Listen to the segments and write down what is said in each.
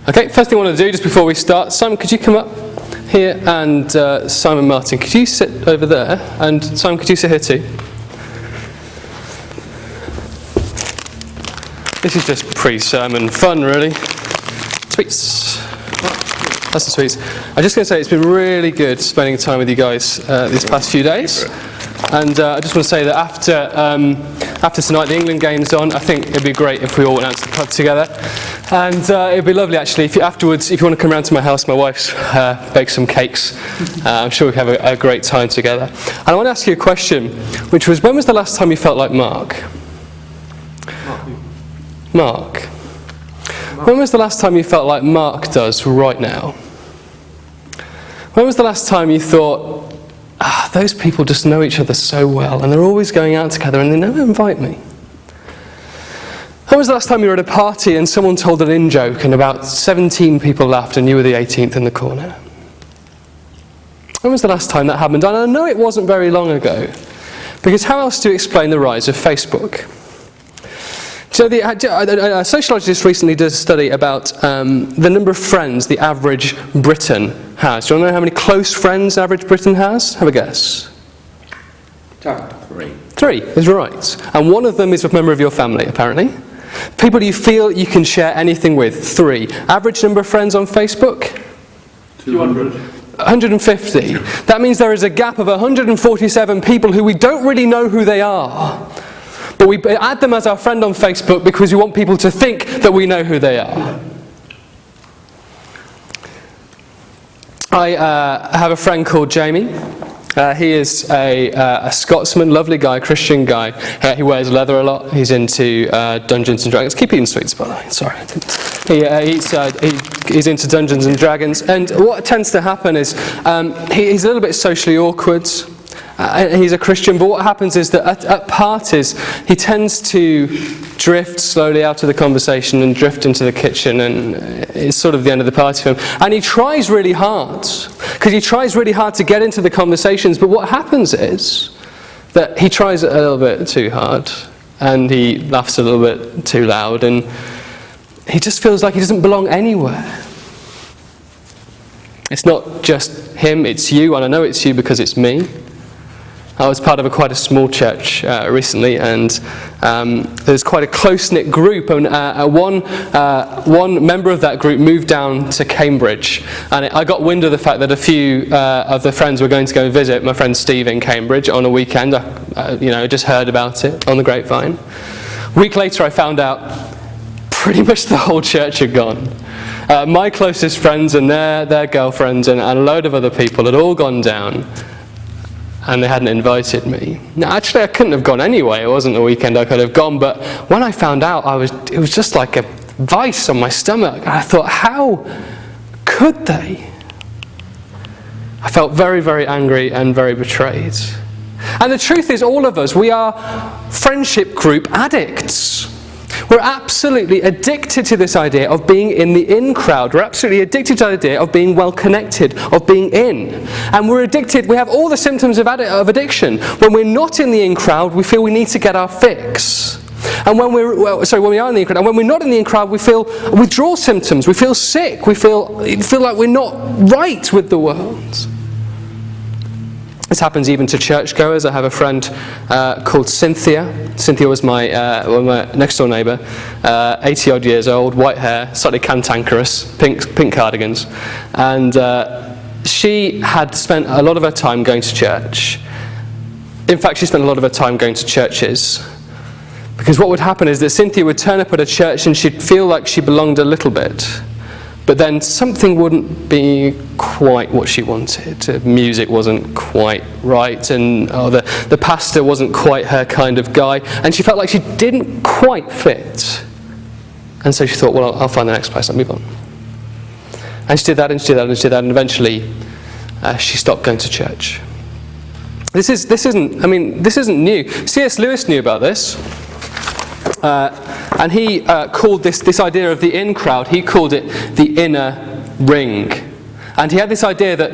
Okay, first thing I want to do just before we start, Simon, could you come up here, and Simon Martin, could you sit over there, and Simon, could you sit here too? This is just pre-sermon fun, really. Sweets. That's the sweets. I'm just going to say it's been really good spending time with you guys these past few days. And I just want to say that after tonight, the England game's on. I think it'd be great if we all went out to the pub together. And it'd be lovely, actually, if you want to come around to my house, my wife's baked some cakes. I'm sure we can have a great time together. And I want to ask you a question, which was, when was the last time you felt like Mark? Mark. When was the last time you felt like Mark does right now? When was the last time you thought, those people just know each other so well, and they're always going out together, and they never invite me? When was the last time you were at a party and someone told an in-joke and about 17 people laughed and you were the 18th in the corner? When was the last time that happened? And I know it wasn't very long ago, because how else do you explain the rise of Facebook? So a sociologist recently did a study about the number of friends the average Briton has. Do you want to know how many close friends the average Briton has? Have a guess. 3. 3 is right. And one of them is a member of your family, apparently. People you feel you can share anything with, 3. Average number of friends on Facebook? 200. 150. That means there is a gap of 147 people who we don't really know who they are. But we add them as our friend on Facebook because we want people to think that we know who they are. I have a friend called Jamie. He is a Scotsman, lovely guy, Christian guy. He wears leather a lot. He's into Dungeons and Dragons. Keep eating sweets, by the way. Sorry. He's into Dungeons and Dragons. And what tends to happen is he's a little bit socially awkward. He's a Christian, but what happens is that at parties, he tends to drift slowly out of the conversation and drift into the kitchen, and it's sort of the end of the party for him. And he tries really hard, because he tries really hard to get into the conversations, but what happens is that he tries a little bit too hard, and he laughs a little bit too loud, and he just feels like he doesn't belong anywhere. It's not just him, it's you, and I know it's you because it's me. I was part of quite a small church recently, and there's quite a close-knit group, and one member of that group moved down to Cambridge, and I got wind of the fact that a few of the friends were going to go visit my friend Steve in Cambridge on a weekend. I just heard about it on the grapevine. A week later I found out pretty much the whole church had gone. My closest friends and their girlfriends and a load of other people had all gone down, and they hadn't invited me. Now, actually, I couldn't have gone anyway. It wasn't a weekend I could have gone, but when I found out, it was just like a vice on my stomach. And I thought, how could they? I felt very, very angry and very betrayed. And the truth is, all of us, we are friendship group addicts. We're absolutely addicted to this idea of being in the in crowd. We're absolutely addicted to the idea of being well connected, of being in. And we're addicted, we have all the symptoms of addiction. When we're not in the in crowd, we feel we need to get our fix. And when we are in the in crowd, and when we're not in the in crowd, we feel withdrawal symptoms, we feel sick, we feel like we're not right with the world. This happens even to churchgoers. I have a friend called Cynthia. Cynthia was my next door neighbour, 80-odd years old, white hair, slightly cantankerous, pink cardigans. And she had spent a lot of her time going to church. In fact, she spent a lot of her time going to churches. Because what would happen is that Cynthia would turn up at a church and she'd feel like she belonged a little bit. But then something wouldn't be quite what she wanted. The music wasn't quite right, and the pastor wasn't quite her kind of guy, and she felt like she didn't quite fit. And so she thought, well, I'll find the next place, I'll move on. And she did that, and she did that, and she did that, and eventually she stopped going to church. This isn't new. C.S. Lewis knew about this. And he called this idea of the in crowd, he called it the inner ring. And he had this idea that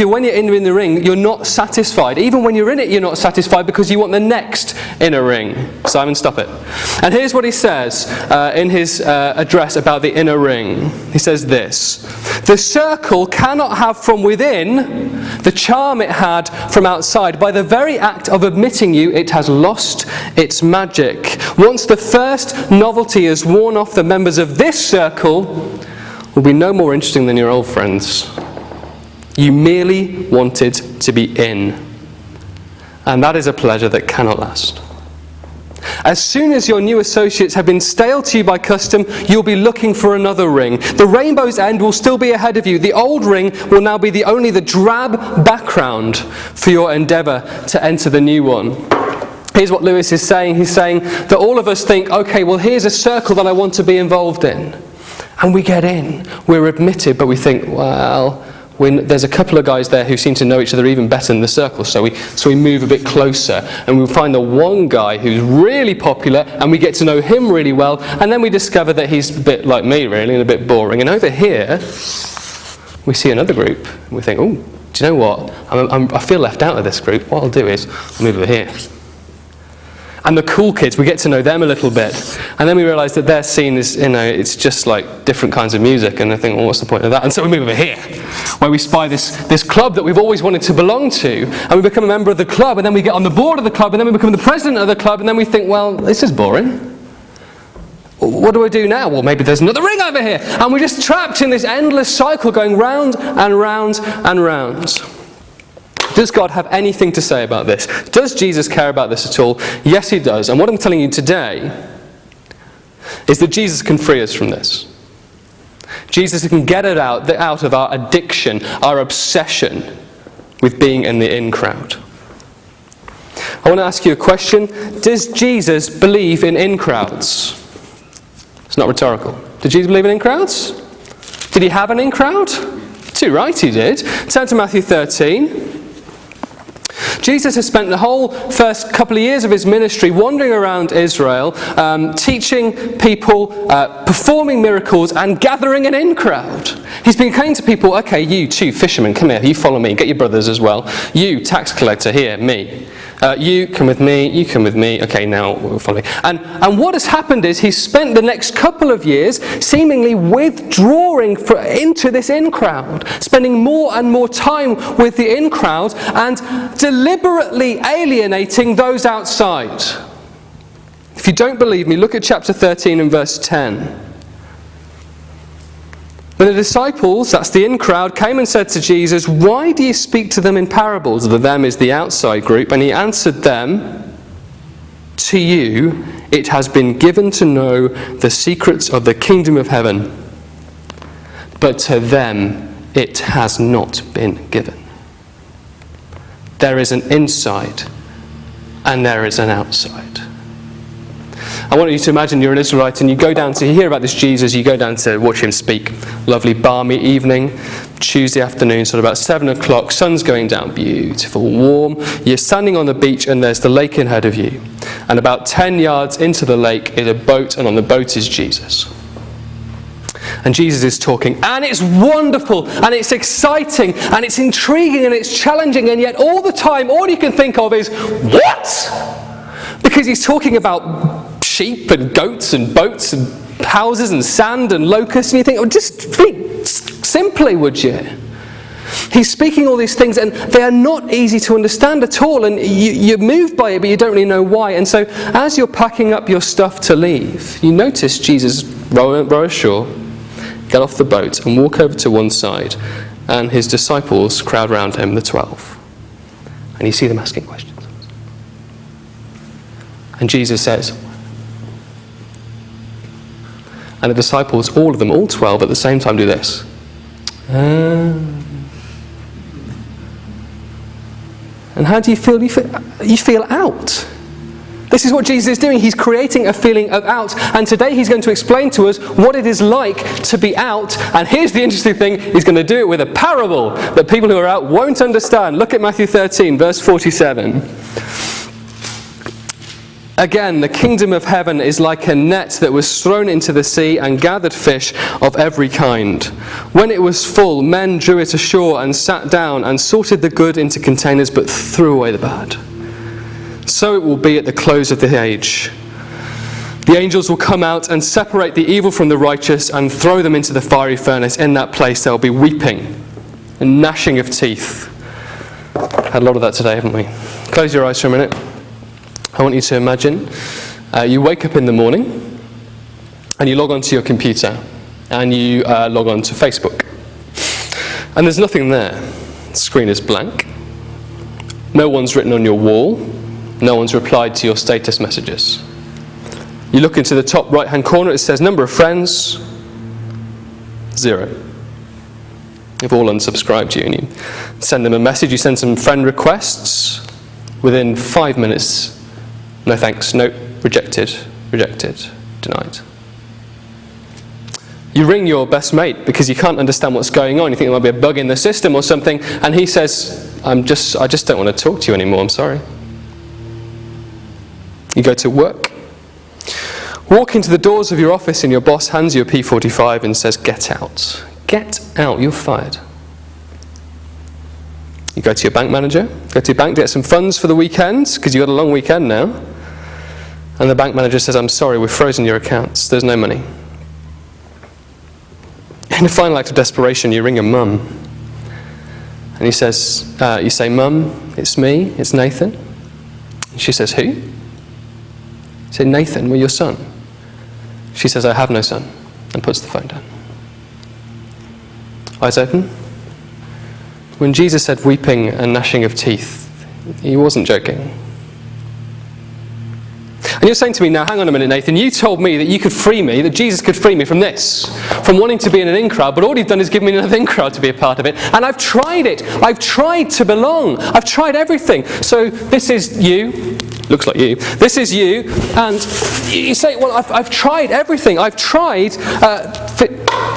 when you're in the ring, you're not satisfied. Even when you're in it, you're not satisfied because you want the next inner ring. Simon, stop it. And here's what he says in his address about the inner ring. He says this: "The circle cannot have from within the charm it had from outside. By the very act of admitting you, it has lost its magic. Once the first novelty is worn off, the members of this circle will be no more interesting than your old friends. You merely wanted to be in. And that is a pleasure that cannot last. As soon as your new associates have been stale to you by custom, you'll be looking for another ring. The rainbow's end will still be ahead of you. The old ring will now be only the drab background for your endeavour to enter the new one." Here's what Lewis is saying. He's saying that all of us think, okay, well, here's a circle that I want to be involved in. And we get in, we're admitted, but we think, well, there's a couple of guys there who seem to know each other even better than the circle, so we move a bit closer, and we find the one guy who's really popular, and we get to know him really well, and then we discover that he's a bit like me, really, and a bit boring. And over here, we see another group, and we think, oh, do you know what? I feel left out of this group. What I'll do is, I'll move over here. And the cool kids, we get to know them a little bit. And then we realise that their scene is, it's just like different kinds of music. And I think, well, what's the point of that? And so we move over here, where we spy this club that we've always wanted to belong to. And we become a member of the club. And then we get on the board of the club. And then we become the president of the club. And then we think, well, this is boring. What do I do now? Well, maybe there's another ring over here. And we're just trapped in this endless cycle going round and round and round. Does God have anything to say about this? Does Jesus care about this at all? Yes, he does. And what I'm telling you today is that Jesus can free us from this. Jesus can get it out of our addiction, our obsession with being in the in crowd. I want to ask you a question. Does Jesus believe in crowds? It's not rhetorical. Did Jesus believe in crowds? Did he have an in crowd? Too right, he did. Turn to Matthew 13. Jesus has spent the whole first couple of years of his ministry wandering around Israel, teaching people, performing miracles, and gathering an in-crowd. He's been saying to people, okay, you two fishermen, come here, you follow me, get your brothers as well. You, tax collector, here, me. You come with me, you come with me, okay, now we'll follow me. And what has happened is he's spent the next couple of years seemingly withdrawing into this in-crowd, spending more and more time with the in-crowd and deliberately alienating those outside. If you don't believe me, look at chapter 13 and verse 10. When the disciples, that's the in-crowd, came and said to Jesus, "Why do you speak to them in parables?" The them is the outside group. And he answered them, "To you it has been given to know the secrets of the kingdom of heaven, but to them it has not been given." There is an inside and there is an outside. I want you to imagine you're an Israelite and you go down to hear about this Jesus, you go down to watch him speak. Lovely balmy evening, Tuesday afternoon, sort of about 7 o'clock, sun's going down, beautiful, warm. You're standing on the beach and there's the lake in ahead of you. And about 10 yards into the lake is a boat, and on the boat is Jesus. And Jesus is talking, and it's wonderful, and it's exciting, and it's intriguing, and it's challenging, and yet all the time, all you can think of is, what? Because he's talking about sheep and goats and boats and houses and sand and locusts, and you think, oh, just speak simply, would you? He's speaking all these things, and they are not easy to understand at all, and you're moved by it, but you don't really know why. And so as you're packing up your stuff to leave, you notice Jesus row ashore, get off the boat and walk over to one side, and his disciples crowd round him, the 12. And you see them asking questions. And Jesus says, and the disciples, all of them, all 12 at the same time do this. And how do you feel? You feel out. This is what Jesus is doing. He's creating a feeling of out. And today he's going to explain to us what it is like to be out. And here's the interesting thing. He's going to do it with a parable that people who are out won't understand. Look at Matthew 13, verse 47. Again, the kingdom of heaven is like a net that was thrown into the sea and gathered fish of every kind. When it was full, men drew it ashore and sat down and sorted the good into containers but threw away the bad. So it will be at the close of the age. The angels will come out and separate the evil from the righteous and throw them into the fiery furnace. In that place there will be weeping and gnashing of teeth. Had a lot of that today, haven't we? Close your eyes for a minute. I want you to imagine you wake up in the morning and you log onto your computer and you log on to Facebook. And there's nothing there. The screen is blank. No one's written on your wall. No one's replied to your status messages. You look into the top right-hand corner, it says number of friends, 0. They've all unsubscribed you, and you send them a message, you send some friend requests. Within 5 minutes, no thanks, no, rejected, denied. You ring your best mate because you can't understand what's going on. You think there might be a bug in the system or something, and he says, I just don't want to talk to you anymore, I'm sorry. You go to work. Walk into the doors of your office and your boss hands you a P45 and says, get out. Get out, you're fired. You go to your bank manager, go to your bank to get some funds for the weekend, because you've got a long weekend now. And the bank manager says, I'm sorry, we've frozen your accounts, there's no money. In a final act of desperation, you ring your mum. And you say, Mum, it's me, it's Nathan. And she says, who? You say, Nathan, we're your son. She says, I have no son, and puts the phone down. Eyes open. When Jesus said weeping and gnashing of teeth, he wasn't joking. And you're saying to me now, hang on a minute, Nathan, you told me that you could free me, that Jesus could free me from this, from wanting to be in an in crowd, but all you've done is give me another in crowd to be a part of it. And I've tried it. I've tried to belong. I've tried everything. So this is you. Looks like you. This is you. And you say, well, I've tried everything. I've tried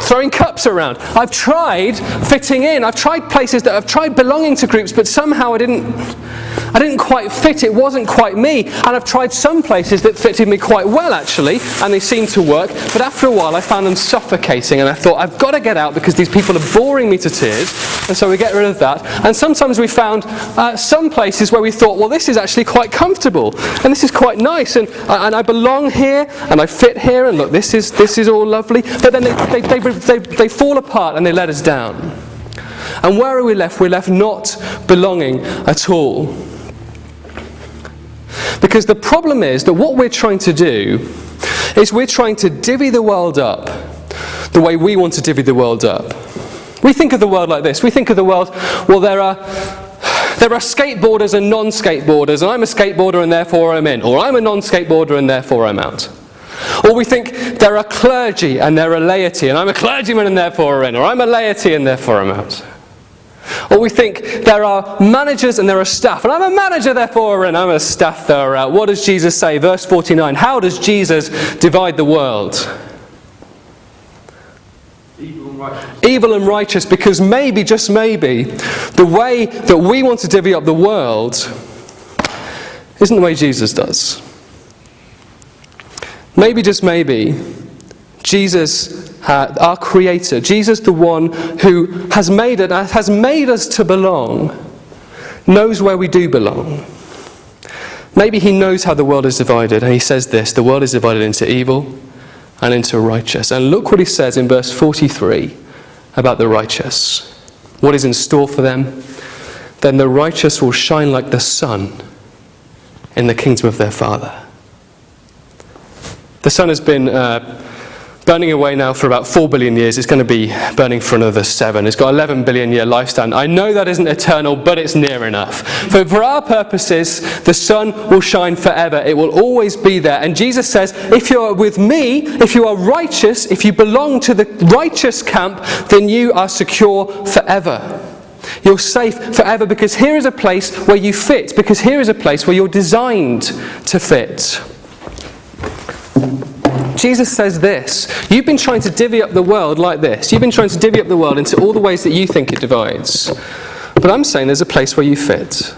throwing cups around. I've tried fitting in. I've tried places I've tried belonging to groups, but somehow I didn't quite fit. It wasn't quite me. And I've tried some places that fitted me quite well, actually, and they seemed to work. But after a while, I found them suffocating, and I thought, I've got to get out because these people are boring me to tears. And so we get rid of that. And sometimes we found some places where we thought, well, this is actually quite comfortable, and this is quite nice, and I belong here, and I fit here, and look, this is all lovely. But then they fall apart and they let us down. And where are we left? We're left not belonging at all. Because the problem is that what we're trying to do is we're trying to divvy the world up the way we want to divvy the world up. We think of the world like this. We think of the world, well, there are skateboarders and non-skateboarders, and I'm a skateboarder and therefore I'm in. Or I'm a non-skateboarder and therefore I'm out. Or we think there are clergy and there are laity, and I'm a clergyman and therefore I'm in. Or I'm a laity and therefore I'm out. Or we think there are managers and there are staff, and I'm a manager therefore I'm in. I'm a staff therefore out. What does Jesus say? Verse 49. How does Jesus divide the world? Evil and righteous, because maybe, just maybe, the way that we want to divvy up the world isn't the way Jesus does. Maybe, just maybe, Jesus, our Creator, Jesus the one who has made us to belong, knows where we do belong. Maybe he knows how the world is divided, and he says this, the world is divided into evil and into righteous. And look what he says in verse 43 about the righteous. What is in store for them? Then the righteous will shine like the sun in the kingdom of their Father. The sun has been burning away now for about 4 billion years. It's going to be burning for another 7. It's got 11 billion year lifespan. I know that isn't eternal, but it's near enough. But for our purposes, the sun will shine forever. It will always be there. And Jesus says, if you are with me, if you are righteous, if you belong to the righteous camp, then you are secure forever. You're safe forever, because here is a place where you fit, because here is a place where you're designed to fit. Jesus says this, you've been trying to divvy up the world like this. You've been trying to divvy up the world into all the ways that you think it divides. But I'm saying there's a place where you fit.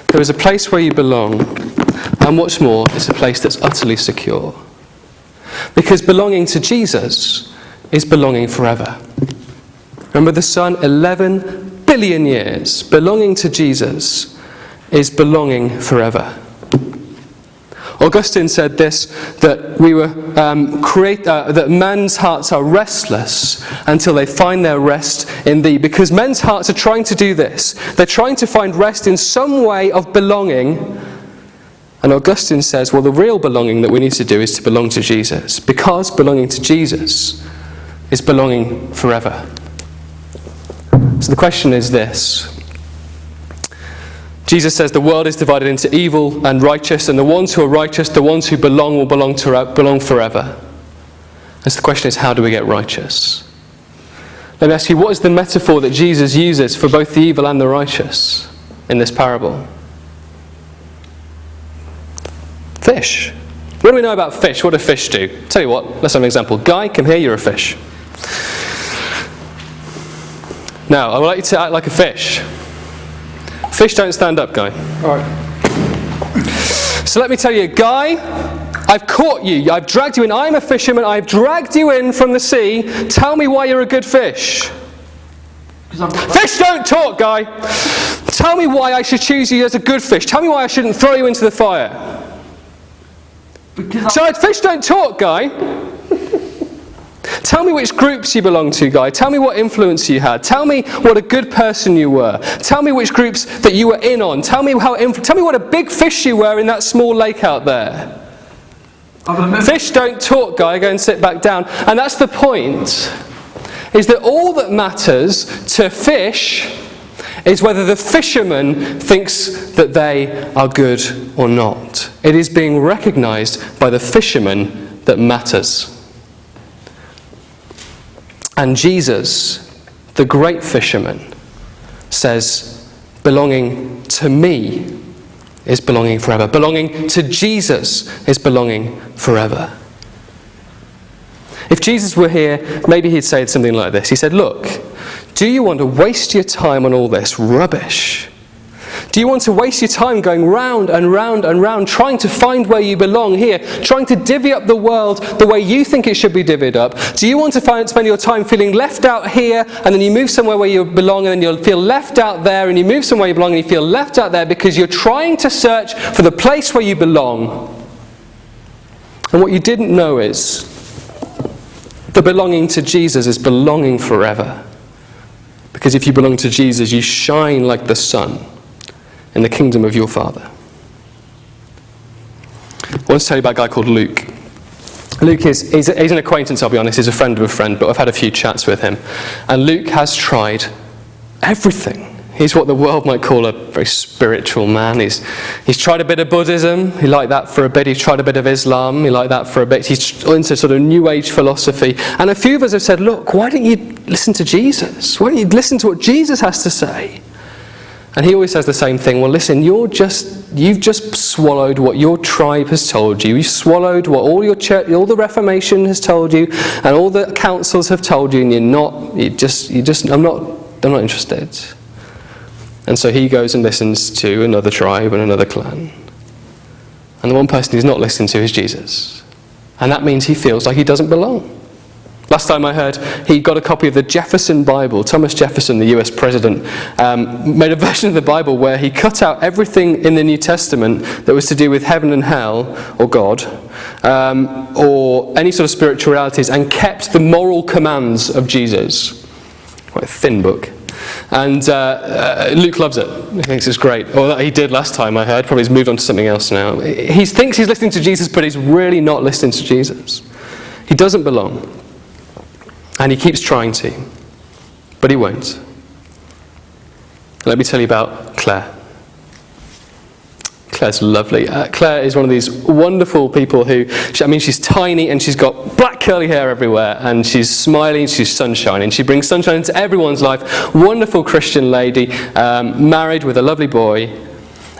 There is a place where you belong, and what's more, it's a place that's utterly secure. Because belonging to Jesus is belonging forever. Remember the Son, 11 billion years. Belonging to Jesus is belonging forever. Augustine said this, that we were that men's hearts are restless until they find their rest in thee. Because men's hearts are trying to do this. They're trying to find rest in some way of belonging. And Augustine says, well, the real belonging that we need to do is to belong to Jesus. Because belonging to Jesus is belonging forever. So the question is this. Jesus says the world is divided into evil and righteous, and the ones who are righteous, the ones who belong, will belong forever. And so the question is, how do we get righteous? Let me ask you, what is the metaphor that Jesus uses for both the evil and the righteous in this parable? Fish. What do we know about fish? What do fish do? Tell you what, let's have an example. Guy, come here, you're a fish. Now, I would like you to act like a fish. Fish don't stand up, Guy. All right. So let me tell you, Guy, I've caught you. I've dragged you in. I'm a fisherman. I've dragged you in from the sea. Tell me why you're a good fish. Fish don't talk, Guy. Tell me why I should choose you as a good fish. Tell me why I shouldn't throw you into the fire. So fish don't talk, Guy. Tell me which groups you belong to, Guy. Tell me what influence you had. Tell me what a good person you were. Tell me which groups that you were in on. Tell me what a big fish you were in that small lake out there. Fish don't talk, Guy. Go and sit back down. And that's the point, is that all that matters to fish is whether the fisherman thinks that they are good or not. It is being recognized by the fisherman that matters. And Jesus, the great fisherman, says, belonging to me is belonging forever. Belonging to Jesus is belonging forever. If Jesus were here, maybe he'd say something like this. He said, look, do you want to waste your time on all this rubbish? Do you want to waste your time going round and round and round, trying to find where you belong here, trying to divvy up the world the way you think it should be divvied up? Do you want to spend your time feeling left out here, and then you move somewhere where you belong, and then you'll feel left out there, and you move somewhere you belong, and you feel left out there because you're trying to search for the place where you belong? And what you didn't know is the belonging to Jesus is belonging forever. Because if you belong to Jesus, you shine like the sun in the kingdom of your Father. I want to tell you about a guy called Luke. Luke he's an acquaintance, I'll be honest. He's a friend of a friend, but I've had a few chats with him. And Luke has tried everything. He's what the world might call a very spiritual man. He's tried a bit of Buddhism. He liked that for a bit. He's tried a bit of Islam. He liked that for a bit. He's into sort of New Age philosophy. And a few of us have said, look, why don't you listen to Jesus? Why don't you listen to what Jesus has to say? And he always says the same thing. Well, listen, you've just swallowed what your tribe has told you. You've swallowed what all your church, all the Reformation has told you, and all the councils have told you, and I'm not interested. And so he goes and listens to another tribe and another clan. And the one person he's not listening to is Jesus. And that means he feels like he doesn't belong. Last time I heard, he got a copy of the Jefferson Bible. Thomas Jefferson, the US president, made a version of the Bible where he cut out everything in the New Testament that was to do with heaven and hell, or God, or any sort of spiritual realities, and kept the moral commands of Jesus. Quite a thin book. And Luke loves it. He thinks it's great. Or he did last time I heard. Probably he's moved on to something else now. He thinks he's listening to Jesus, but he's really not listening to Jesus. He doesn't belong. And he keeps trying to, but he won't. Let me tell you about Claire. Claire's lovely. Claire is one of these wonderful people who, she's tiny and she's got black curly hair everywhere, and she's smiling, she's sunshine, and she brings sunshine into everyone's life. Wonderful Christian lady, married with a lovely boy.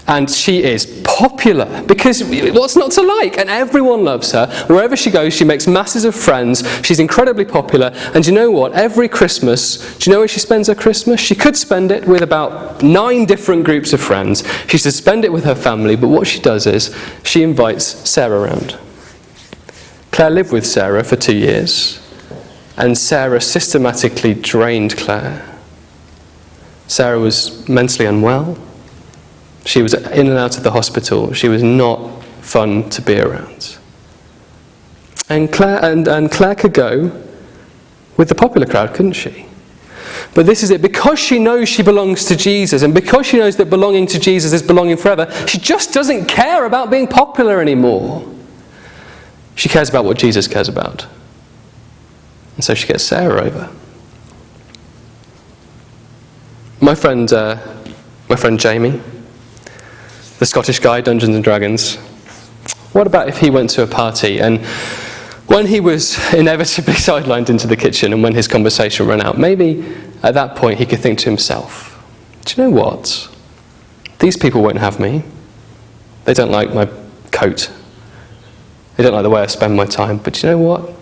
And she is popular, because what's not to like? And everyone loves her. Wherever she goes, she makes masses of friends. She's incredibly popular. And do you know what? Every Christmas, do you know where she spends her Christmas? She could spend it with about 9 different groups of friends. She should spend it with her family, but what she does is she invites Sarah around. Claire lived with Sarah for 2 years, and Sarah systematically drained Claire. Sarah was mentally unwell. She was in and out of the hospital. She was not fun to be around. And Claire could go with the popular crowd, couldn't she? But this is it. Because she knows she belongs to Jesus, and because she knows that belonging to Jesus is belonging forever, she just doesn't care about being popular anymore. She cares about what Jesus cares about. And so she gets Sarah over. My friend Jamie, the Scottish guy, Dungeons and Dragons. What about if he went to a party and when he was inevitably sidelined into the kitchen and when his conversation ran out, maybe at that point he could think to himself, do you know what? These people won't have me. They don't like my coat. They don't like the way I spend my time. But do you know what?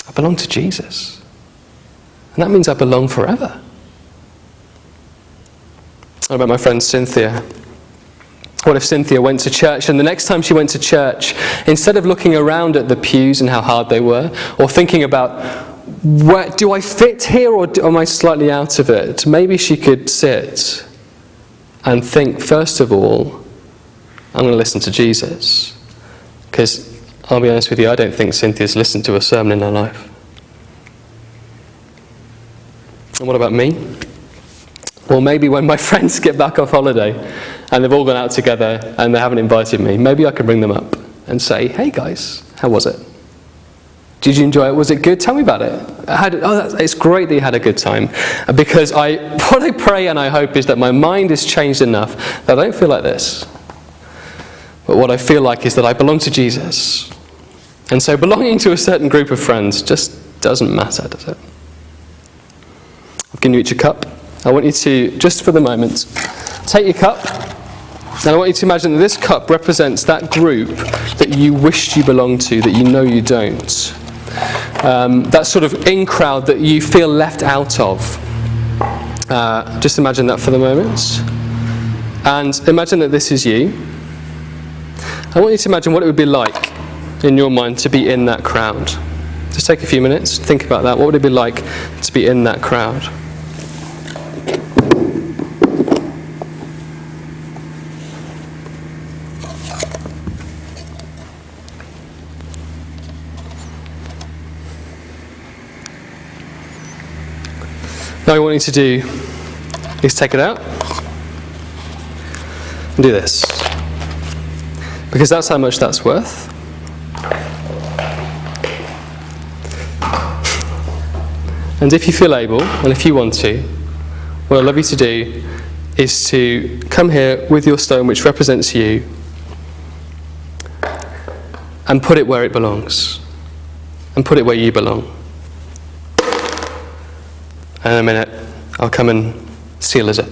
I belong to Jesus. And that means I belong forever. What about my friend Cynthia? What if Cynthia went to church and the next time she went to church, instead of looking around at the pews and how hard they were, or thinking about, do I fit here or am I slightly out of it? Maybe she could sit and think, first of all, I'm going to listen to Jesus. Because I'll be honest with you, I don't think Cynthia's listened to a sermon in her life. And what about me? Well, maybe when my friends get back off holiday and they've all gone out together and they haven't invited me, maybe I can bring them up and say, hey guys, how was it? Did you enjoy it? Was it good? Tell me about it. It's great that you had a good time. Because what I pray and I hope is that my mind is changed enough that I don't feel like this. But what I feel like is that I belong to Jesus. And so belonging to a certain group of friends just doesn't matter, does it? I've given you each a cup. I want you to, just for the moment, take your cup, and I want you to imagine that this cup represents that group that you wished you belonged to, that you know you don't. That sort of in-crowd that you feel left out of. Just imagine that for the moment. And imagine that this is you. I want you to imagine what it would be like in your mind to be in that crowd. Just take a few minutes, think about that. What would it be like to be in that crowd? Now what I want you to do is take it out and do this. Because that's how much that's worth. And if you feel able, and if you want to, what I'd love you to do is to come here with your stone, which represents you, and put it where it belongs. And put it where you belong. And in a minute, I'll come and seal us up.